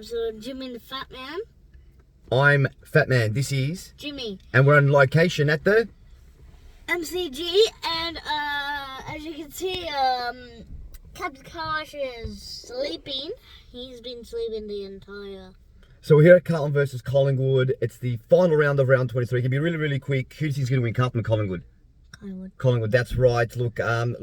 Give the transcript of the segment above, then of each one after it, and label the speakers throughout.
Speaker 1: episode of Jimmy and the Fatman.
Speaker 2: I'm Fatman, this is
Speaker 1: Jimmy.
Speaker 2: And we're on location at the
Speaker 1: MCG, and as you can see, Captain Carwash is sleeping. He's been sleeping the entire...
Speaker 2: So we're here at Carlton versus Collingwood. It's the final round of round 23. It can be really, really quick. Who do you think is going to win, Carlton or Collingwood? Collingwood, that's right. Look,
Speaker 1: Linda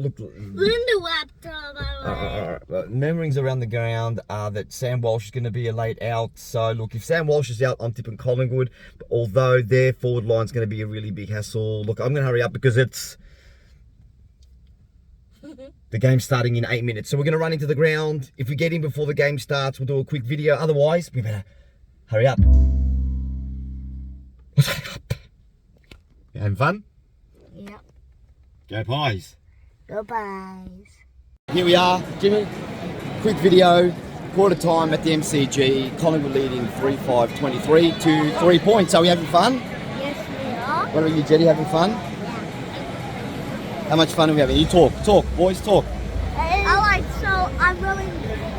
Speaker 1: Watt, by the way.
Speaker 2: Memorings around the ground are that Sam Walsh is going to be a late out. So look, if Sam Walsh is out, I'm tipping Collingwood. Although their forward line is going to be a really big hassle. Look, I'm going to hurry up because it's the game's starting in 8 minutes. So we're going to run into the ground. If we get in before the game starts, we'll do a quick video. Otherwise, we better hurry up. You having fun?
Speaker 1: Yep.
Speaker 2: Go Pies.
Speaker 1: Go Pies.
Speaker 2: Here we are, Jimmy. Quick video. Quarter time at the MCG. Collingwood leading 3-5-23 to 3 points. Are we having fun?
Speaker 1: Yes, we are.
Speaker 2: What about you, Jetty? Having fun?
Speaker 1: Yeah.
Speaker 2: How much fun are we having? You talk, boys, talk.
Speaker 1: I'm really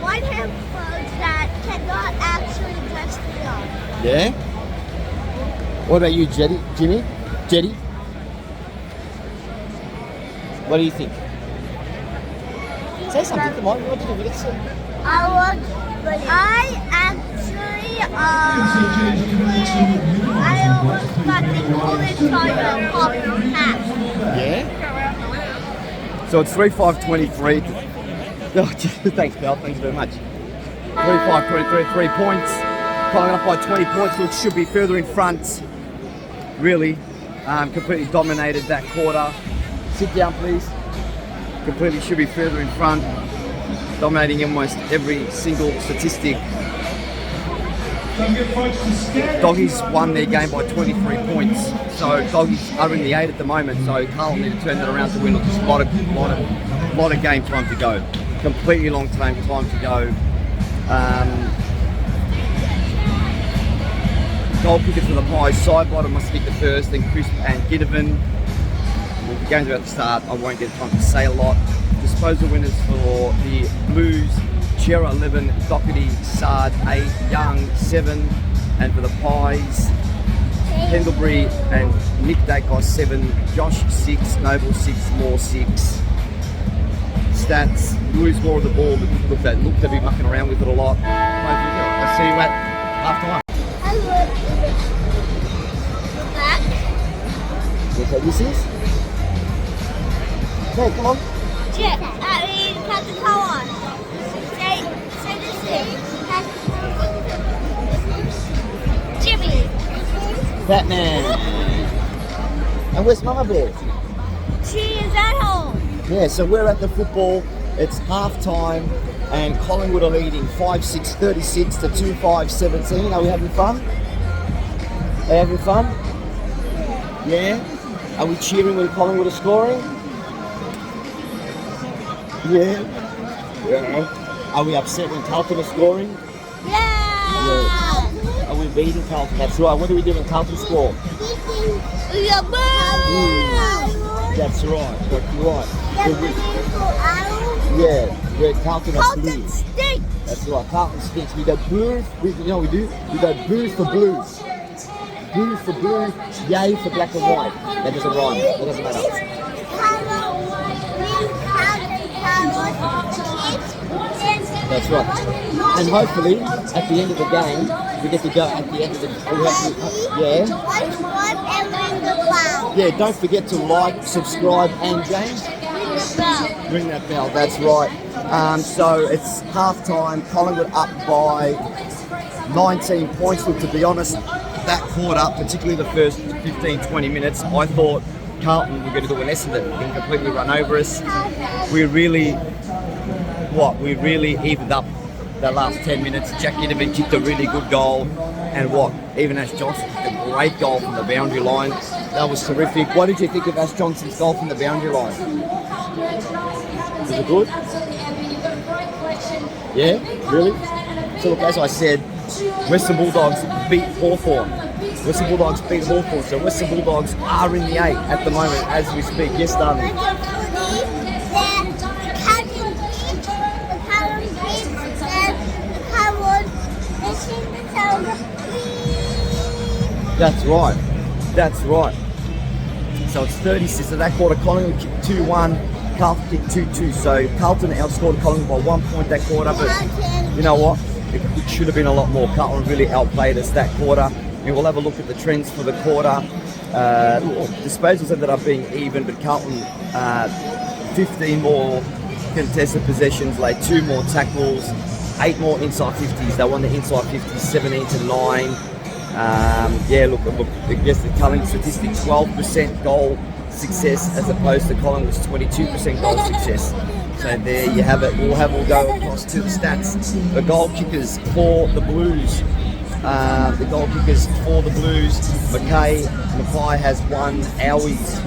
Speaker 1: white headphones that cannot actually touch the arm.
Speaker 2: Yeah? What about you, Jetty? Jimmy? Jetty? What do you think? Say something, come on. What did you do? Let's see.
Speaker 1: I almost got the whole entire popping half.
Speaker 2: Yeah? So it's 3-5-23. Oh, thanks, Belle. Thanks very much. 3-5-23, 3 points. Coming up by 20 points, which should be further in front. Really, completely dominated that quarter. Sit down, please. Completely should be further in front. Dominating almost every single statistic. Doggies won their game by 23 points. So Doggies are in the 8 at the moment. So Carlton need to turn that around to win. There's a lot of game time to go. Completely long time to go. Goal kickers for the Pies. Sidebottom must kick the first, then Crisp and Ginnivan. Well, the game's about to start. I won't get time to say a lot. Disposal winners for the Blues: Chera 11, Doherty, Sard 8, Young 7, and for the Pies, Pendlebury and Nick Dacos 7, Josh 6, Noble 6, Moore 6. Stats: Blues more of the ball, but look, they'll be mucking around with it a lot. I'll see you at half time. What this is? Okay, come on.
Speaker 1: Captain Carwash. Say this is Jimmy.
Speaker 2: Batman. And where's Mama Bear?
Speaker 1: She is at home.
Speaker 2: Yeah, so we're at the football. It's half time and Collingwood are leading 5-6, 36 to 2-5, 17. Are we having fun? Are you having fun? Yeah? Are we cheering when Collingwood are scoring? Yeah. Are we upset when Carlton are scoring?
Speaker 1: Yeah.
Speaker 2: Are we beating Carlton? That's right. What do we do when Carlton score? That's right. That's right. Yeah. We're Carlton are blue.
Speaker 1: Stinks.
Speaker 2: That's right. Carlton stinks. We go boo. You know what we do? We go boo for blues. Blue for blue, yay for black and white. That doesn't rhyme. That doesn't matter. That's right. And hopefully, at the end of the game, we get to go at the end of the... Yeah, don't forget to like, subscribe, and James, ring that bell. That's right. So it's half time. Collingwood up by 19 points. Look, to be honest, that quarter, particularly the first 15-20 minutes, I thought Carlton were going to do an Essendon and completely run over us. We really evened up the last 10 minutes. Jack Ginnivan kicked a really good goal, and even Ash Johnson kicked a great goal from the boundary line. That was terrific. What did you think of Ash Johnson's goal from the boundary line? Was it good? Yeah, really? So look, as I said, Western Bulldogs beat Hawthorn. So Western Bulldogs are in the 8 at the moment as we speak. Yes, darling. That's right. That's right. So it's 36. So that quarter, Collingwood kicked 2-1, Carlton kicked 2-2. So Carlton outscored Collingwood by 1 point that quarter, but you know what? It should have been a lot more. Carlton really outplayed us that quarter. And we'll have a look at the trends for the quarter. Disposals ended up being even, but Carlton 15 more contested possessions, laid 2 more tackles, 8 more inside 50s. They won the inside 50s 17-9. Yeah, look, I guess the Collingwood statistic, 12% goal success as opposed to Collingwood's 22% goal success. So there you have it. We'll go across to the stats. The goal kickers for the Blues. Mackay has 1. Owies,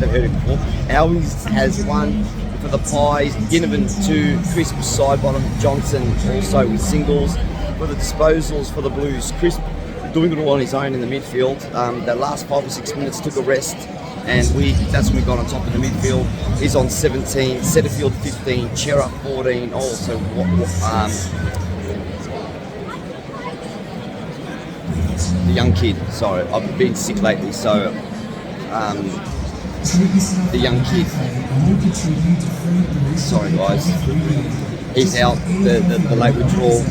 Speaker 2: never heard it before. Owies has 1 for the Pies. Ginnivan 2. Crisp, Sidebottom, Johnson also with singles. For the disposals for the Blues, Crisp doing it all on his own in the midfield. That last 5 or 6 minutes took a rest, and that's when we got on top of the midfield. He's on 17, Setterfield 15, Chera 14. Also, the young kid. Sorry, I've been sick lately, so the young kid. Sorry, guys. He's out. The late withdrawal.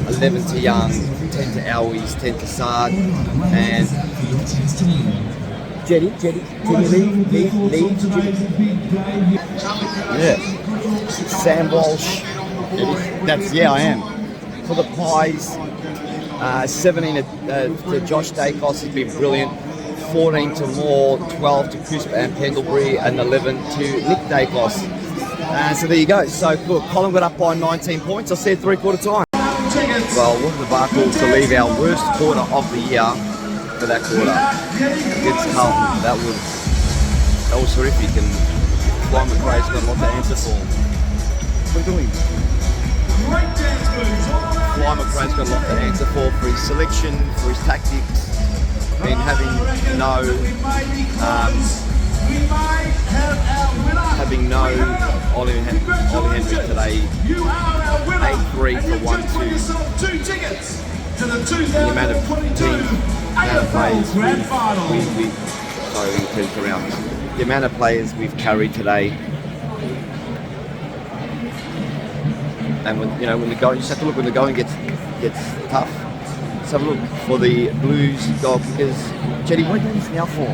Speaker 2: 11 to Young, 10 to Owies, 10 to Sard, and Jetty, leave. Yeah, Sam Walsh. I am. For the Pies, 17 to Josh Dacos has been brilliant. 14 to Moore, 12 to Crisp and Pendlebury, and 11 to Nick Dacos. So there you go. So look, Collingwood up by 19 points. I said 3/4 time. Well, what are the Barclays to leave our worst quarter of the year for that quarter against Carlton? That was horrific, and Fly McRae's got a lot to answer for. What are you doing? Fly McRae's got a lot to answer for his selection, for his tactics, and having no Ollie Henry today. 8-3 for 1-2. The amount of players the amount of players we've carried today, and when the going, you just have to look when the going gets tough. Let's have a look for the Blues goal kickers. Jetty, what are these now for?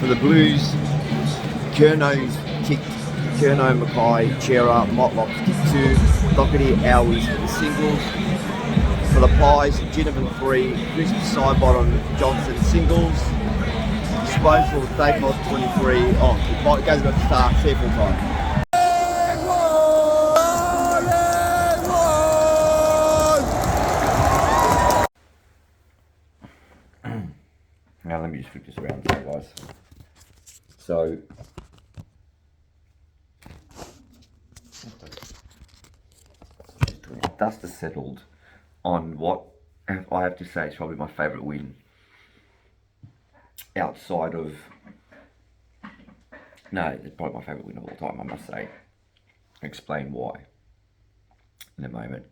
Speaker 2: For the Blues, Curnow's kicked. Curnow, Mackay, Chera, Motlop kicked 2, Doherty, Owies for the singles. For the Pies, Ginnivan 3, Crisp, Sidebottom, Johnson singles. Disposal, Dacos 23. Oh, the goes about to start, careful time. Now let me just flip this around for you guys. So dust has settled on what I have to say is probably my favourite win outside of, it's probably my favourite win of all time, I must say. I'll explain why in a moment.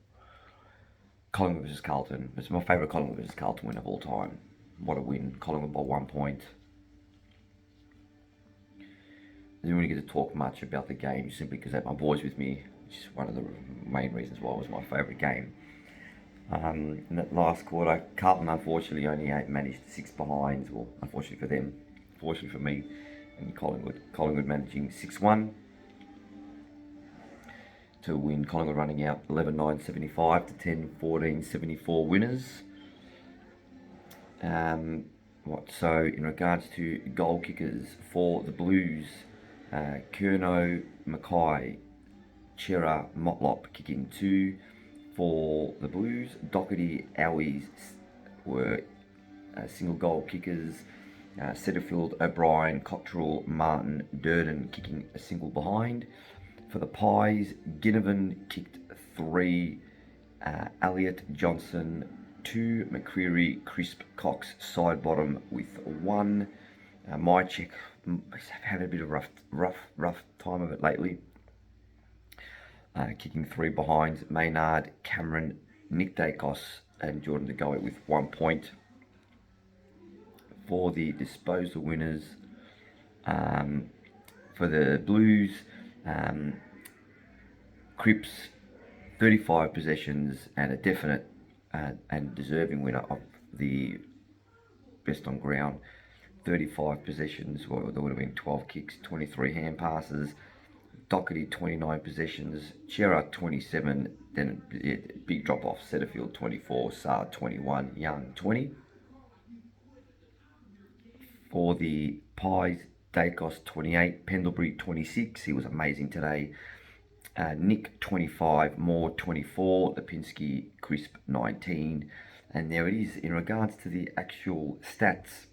Speaker 2: Collingwood versus Carlton. It's my favourite Collingwood versus Carlton win of all time. What a win. Collingwood by 1 point. I didn't really get to talk much about the game simply because I had my boys with me, which is one of the main reasons why it was my favourite game. In that last quarter, Carlton unfortunately only managed 6 behinds. Well, unfortunately for them, fortunately for me, and Collingwood managing 6-1 to win. Collingwood running out 11-9-75 to 10-14-74 winners. So in regards to goal kickers for the Blues, Curnow, Mackay, Chera, Motlop kicking 2 for the Blues. Doherty, Owies were single goal kickers. Setterfield, O'Brien, Cottrell, Martin, Durden kicking a single behind. For the Pies, Ginnivan kicked 3, Elliott, Johnson 2, McCreary, Crisp, Cox, Sidebottom with 1. Mychek had a bit of rough time of it lately. Kicking 3 behinds. Maynard, Cameron, Nick Dacos and Jordan to go with 1 point. For the disposal winners, for the Blues, Cripps, 35 possessions and a definite and deserving winner of the best on ground. 35 possessions, well, there would have been 12 kicks, 23 hand passes. Doherty, 29 possessions. Chera, 27. Then big drop off. Setterfield, 24. Saar, 21. Young, 20. For the Pies, Dacos, 28. Pendlebury, 26. He was amazing today. Nick, 25. Moore, 24. Lipinski, Crisp, 19. And there it is. In regards to the actual stats,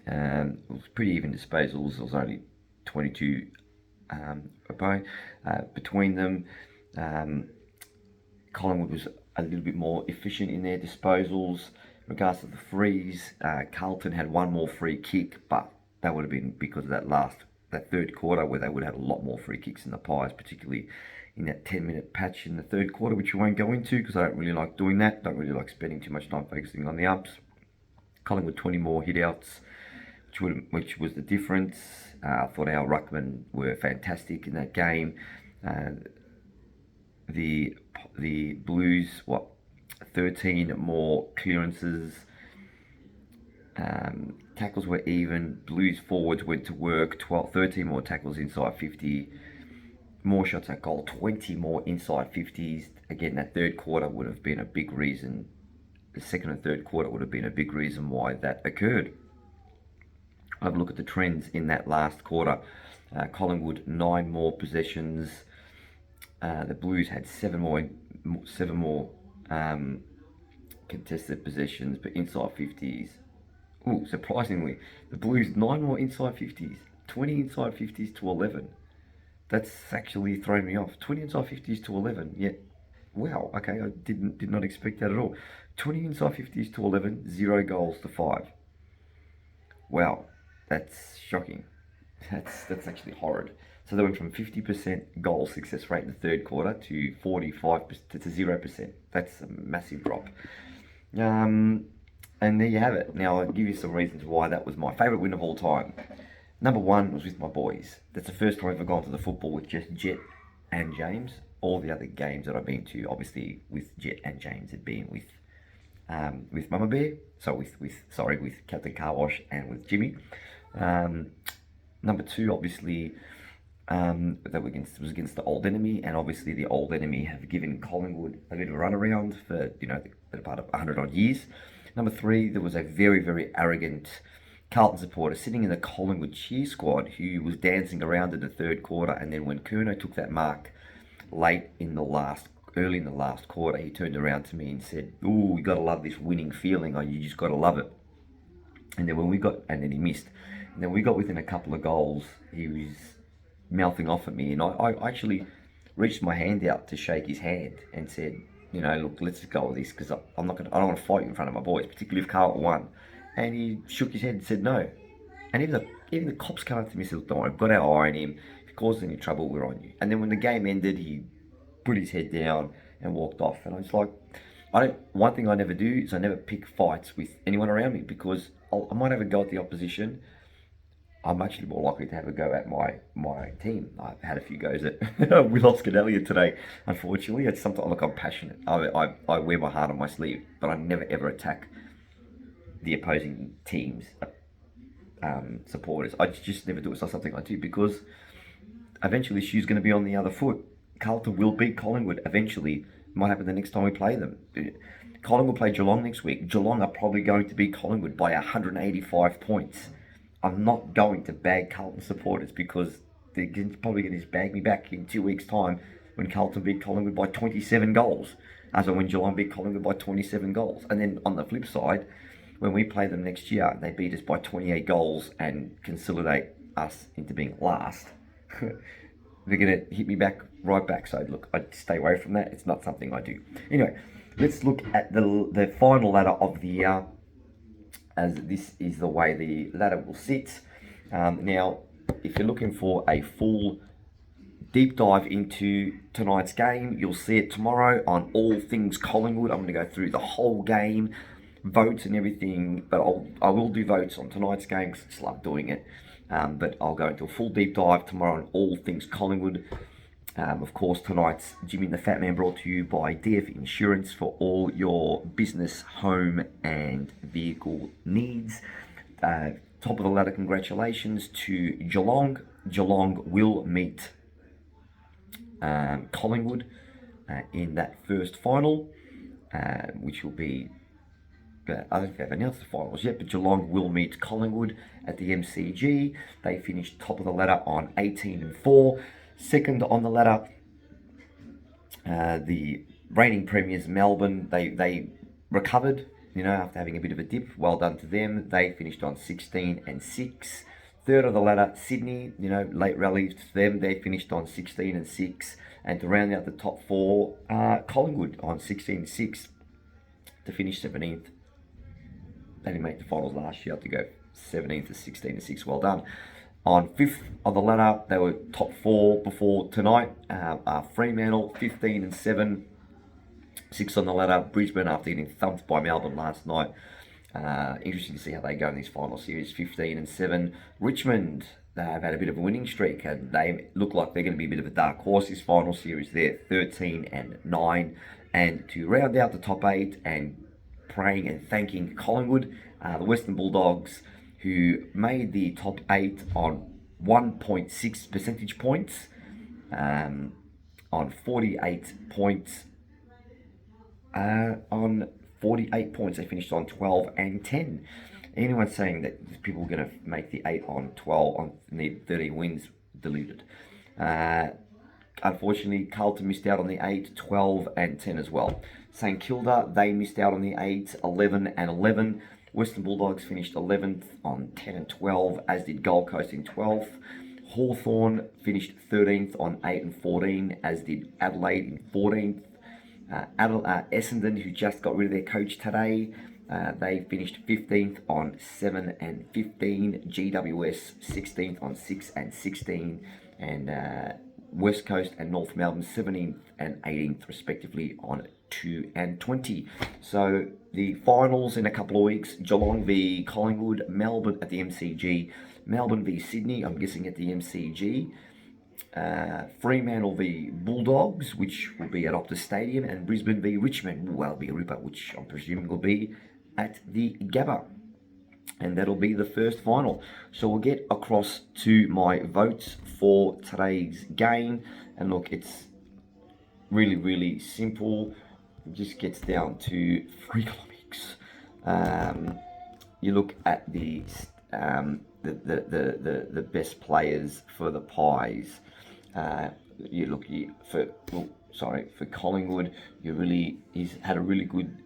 Speaker 2: it was pretty even disposals. There was only 22 between them. Collingwood was a little bit more efficient in their disposals. In regards to the frees, Carlton had one more free kick, but that would have been because of that third quarter where they would have had a lot more free kicks in the Pies, particularly in that 10-minute patch in the third quarter, which we won't go into because I don't really like doing that. Don't really like spending too much time focusing on the ups. Collingwood 20 more hit-outs, which was the difference. I thought our ruckmen were fantastic in that game. The Blues, 13 more clearances. Tackles were even. Blues forwards went to work. 13 more tackles inside 50. More shots at goal. 20 more inside 50s. Again, that third quarter would have been a big reason. The second and third quarter would have been a big reason why that occurred. Have a look at the trends in that last quarter. Collingwood 9 more possessions. The Blues had 7 more contested possessions, but inside 50s. Ooh, surprisingly, the Blues 9 more inside 50s, 20 inside 50s to 11. That's actually thrown me off. 20 inside 50s to 11. Yeah, wow. Okay, I did not expect that at all. 20 inside 50s to 11, 0 goals to 5. Wow. That's shocking. That's actually horrid. So they went from 50% goal success rate in the third quarter to 45% to 0%. That's a massive drop. And there you have it. Now I'll give you some reasons why that was my favourite win of all time. Number one was with my boys. That's the first time I've ever gone to the football with just Jet and James. All the other games that I've been to, obviously with Jet and James, had been with Mama Bear. So with Captain Carwash and with Jimmy. Number two, obviously, that was against the Old Enemy, and obviously the Old Enemy have given Collingwood a bit of a runaround for the part of 100 odd years. Number three, there was a very, very arrogant Carlton supporter sitting in the Collingwood cheer squad who was dancing around in the third quarter, and then when Curnow took that mark early in the last quarter, he turned around to me and said, "Ooh, you gotta love this winning feeling. You just gotta love it." And then and then he missed. And then we got within a couple of goals. He was mouthing off at me, and I actually reached my hand out to shake his hand and said, "Look, let's just go with this because I don't want to fight you in front of my boys, particularly if Carlton won." And he shook his head and said no. And even the cops came up to me and said, "Don't worry, we've got our eye on him. If he causes any trouble, we're on you." And then when the game ended, he put his head down and walked off. And I was like, one thing I never do is I never pick fights with anyone around me because I might have a go at the opposition. I'm actually more likely to have a go at my team. I've had a few goes at we lost Elliott today, unfortunately. It's something. Look, I'm passionate. I wear my heart on my sleeve, but I never ever attack the opposing team's supporters. I just never do it. It's not something I do because eventually shoe's going to be on the other foot. Carlton will beat Collingwood eventually. It might happen the next time we play them. Collingwood will play Geelong next week. Geelong are probably going to beat Collingwood by 185 points. I'm not going to bag Carlton supporters because they're probably going to bag me back in 2 weeks' time when Carlton beat Collingwood by 27 goals, as in when Geelong beat Collingwood by 27 goals. And then on the flip side, when we play them next year, they beat us by 28 goals and consolidate us into being last. They're going to hit me right back. So look, I stay away from that. It's not something I do. Anyway, let's look at the final ladder of the year, as this is the way the ladder will sit. Now, if you're looking for a full deep dive into tonight's game. You'll see it tomorrow on All Things Collingwood. I'm going to go through the whole game, votes and everything, but I will do votes on tonight's game because I just love doing it. But I'll go into a full deep dive tomorrow on All Things Collingwood. Of course, tonight's Jimmy and the Fat Man brought to you by DF Insurance for all your business, home and vehicle needs. Top of the ladder, congratulations to Geelong. Geelong will meet Collingwood in that first final, which will be, I don't think they've announced the finals yet, but Geelong will meet Collingwood at the MCG. They finished top of the ladder on 18-4. Second on the ladder, the reigning premiers Melbourne, they recovered, after having a bit of a dip. Well done to them. They finished on 16-6. Third on the ladder, Sydney, late rally to them. They finished on 16-6. And to round out the top four, Collingwood on 16-6 to finish 17th. They didn't make the finals last year to go 17th to 16-6. Well done. On fifth on the ladder, they were top four before tonight. Fremantle 15-7. Sixth on the ladder, Brisbane after getting thumped by Melbourne last night. Interesting to see how they go in this final series. 15-7. Richmond, they've had a bit of a winning streak and they look like they're going to be a bit of a dark horse this final series. They're 13-9. And to round out the top eight and praying and thanking Collingwood, the Western Bulldogs, who made the top eight on 1.6 percentage points, on 48 points. On 48 points, they finished on 12-10. Anyone saying that people are going to make the 8 on 12 on need 13 wins, deluded. Unfortunately, Carlton missed out on the 8, 12-10 as well. St Kilda, they missed out on the 8, 11-11. Western Bulldogs finished 11th on 10-12, as did Gold Coast in 12th. Hawthorn finished 13th on 8-14, as did Adelaide in 14th. Essendon, who just got rid of their coach today, they finished 15th on 7-15. GWS 16th on 6-16, and West Coast and North Melbourne 17th and 18th respectively on 2-20. So the finals in a couple of weeks: Geelong v Collingwood, Melbourne at the MCG, Melbourne v Sydney, I'm guessing at the MCG. Fremantle v Bulldogs, which will be at Optus Stadium, and Brisbane v Richmond. Ooh, that'll be a ripper, which I'm presuming will be at the Gabba. And that'll be the first final. So we'll get across to my votes for today's game. And look, it's really, really simple. It just gets down to Freakonomics. You look at the best players for the Pies. For Collingwood, he's had a really good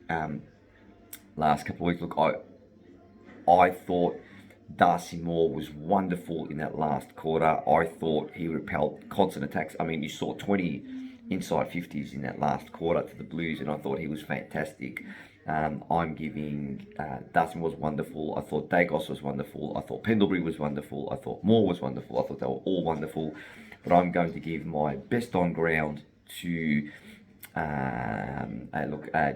Speaker 2: last couple of weeks. Look, I thought Darcy Moore was wonderful in that last quarter. I thought he repelled constant attacks. I mean, you saw 20 inside 50s in that last quarter to the Blues, and I thought he was fantastic. I'm giving Darcy Moore was wonderful. I thought Dacos was wonderful. I thought Pendlebury was wonderful. I thought Moore was wonderful. I thought they were all wonderful. But I'm going to give my best on ground to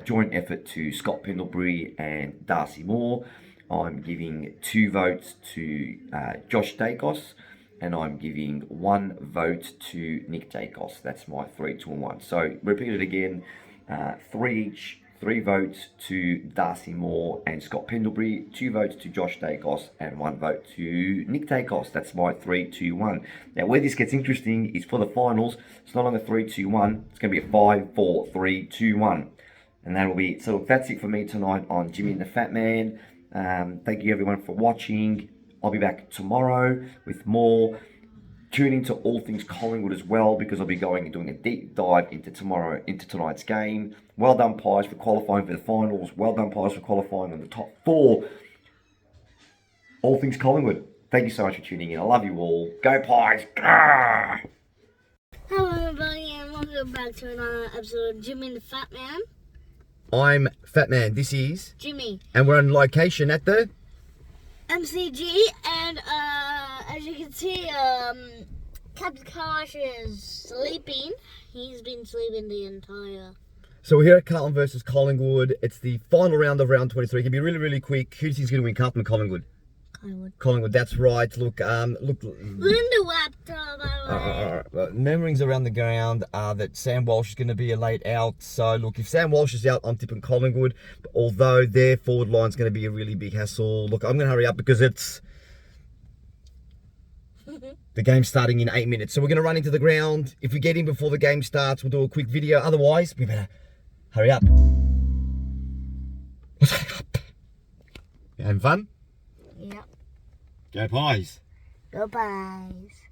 Speaker 2: joint effort to Scott Pendlebury and Darcy Moore. I'm giving 2 votes to Josh Dacos, and I'm giving 1 vote to Nick Dacos. That's my 3, 2 and 1. So repeat it again, 3 each. 3 votes to Darcy Moore and Scott Pendlebury, 2 votes to Josh Dacos, and 1 vote to Nick Dacos. That's my 3, 2, 1. Now, where this gets interesting is for the finals. It's not on the 3, 2, 1. It's going to be a 5, 4, 3, 2, 1. And that will be it. So that's it for me tonight on Jimmy and the Fat Man. Thank you everyone for watching. I'll be back tomorrow with more. Tune into All Things Collingwood as well, because I'll be going and doing a deep dive into tonight's game. Well done, Pies, for qualifying for the finals. Well done, Pies, for qualifying in the top 4. All Things Collingwood. Thank you so much for tuning in. I love you all. Go Pies! Grrr!
Speaker 1: Hello everybody, and welcome back to another episode of Jimmy and the Fat Man.
Speaker 2: I'm Fat Man. This is
Speaker 1: Jimmy.
Speaker 2: And we're on location at the
Speaker 1: MCG, and as you can see, Captain Carwash is sleeping. He's been sleeping the entire...
Speaker 2: So we're here at Carlton versus Collingwood. It's the final round of round 23. It can be really, really quick. Who do you think is going to win, Carlton or Collingwood? Collingwood, that's right. Look,
Speaker 1: Linda Watt, by the way.
Speaker 2: Memorings around the ground are that Sam Walsh is going to be late out. So look, if Sam Walsh is out, I'm tipping Collingwood. But although their forward line is going to be a really big hassle. Look, I'm going to hurry up because it's the game's starting in 8 minutes. So we're going to run into the ground. If we get in before the game starts, we'll do a quick video. Otherwise, we better hurry up. You having fun?
Speaker 1: Yep.
Speaker 2: Go Pies.
Speaker 1: Go Pies.